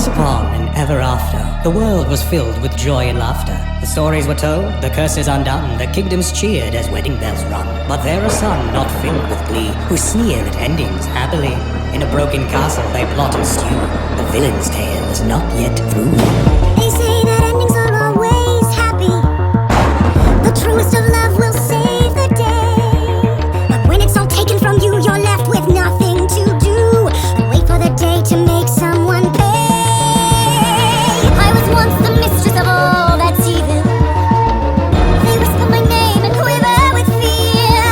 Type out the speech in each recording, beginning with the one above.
Once upon and ever after, the world was filled with joy and laughter. The stories were told, the curses undone, the kingdoms cheered as wedding bells rung. But there are some not filled with glee, who sneer at endings happily. In a broken castle they plot and stew. The villain's tale is not yet through. They say that endings are always happy. The truest of love will save the day. But when it's all taken from you, you're left with nothing to do. Wait for the day to make someone pay. I was once the mistress of all that's evil. They whisper my name and quiver with fear.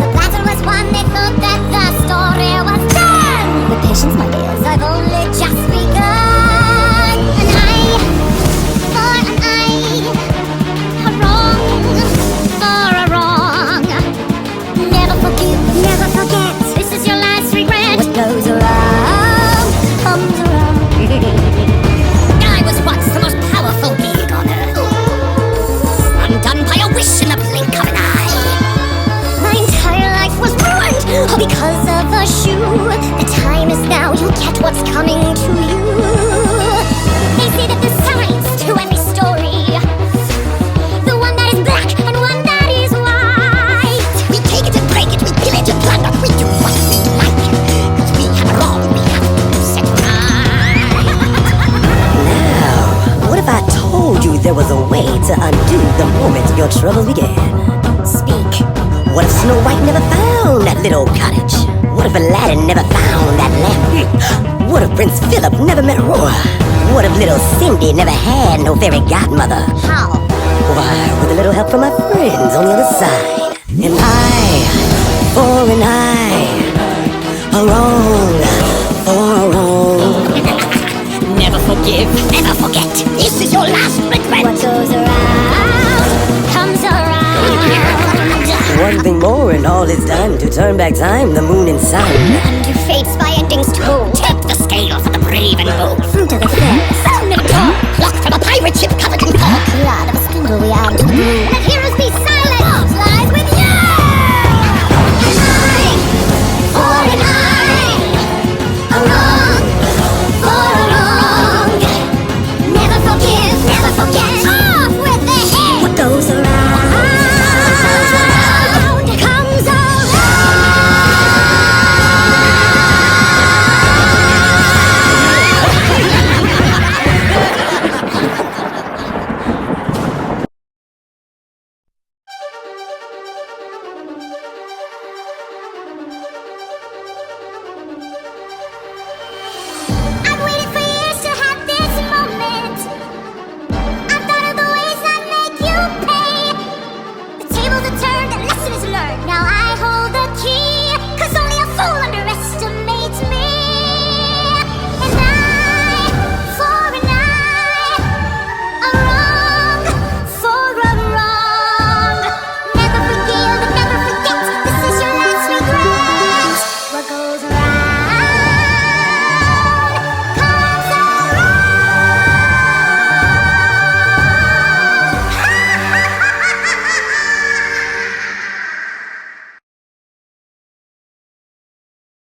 The battle was won, they thought that the story was done. With patience, my dears, I've only just begun. An eye for an eye, a wrong for a wrong. Never forgive, never forget. This is your last regret. What goes around comes around. I was once the most powerful being on earth, undone by a wish in the blink of an eye. My entire life was ruined, all because of a shoe. The time is now, you get what's coming to you. They say that there's sides to every story, the one that is black and one that is white. We take it and break it, we pillage and plunder, we do what we like. Cause we have it wrong, we have to set right. Now, what if I told you there was a way to undo the moment your trouble began? Speak. What if Snow White never found that little cottage? What if Aladdin never found that lamp? What if Prince Philip never met Aurora? What if little Cindy never had no fairy godmother? How? Why, with a little help from my friends on the other side. An eye for an eye, a wrong for a wrong. Never forgive. Never forget. This is your last regret. What goes around comes around. One thing more and all is done to turn back time, the moon and sun. Undo fates by endings told. Tip the scale for the brave and bold. Fruit of the fairest. Sound of a talk, plucked from a pirate ship covered in fog. Blood of a spindle we add to the blue. Let heroes be silent. Love lies with you. An eye for an eye, a wrong for a wrong. Never forgive, never forget. Off with the head. What goes around comes around. I've waited for years to have this moment. I've thought of the ways that make you pay. The tables are turned, the lesson is learned. Now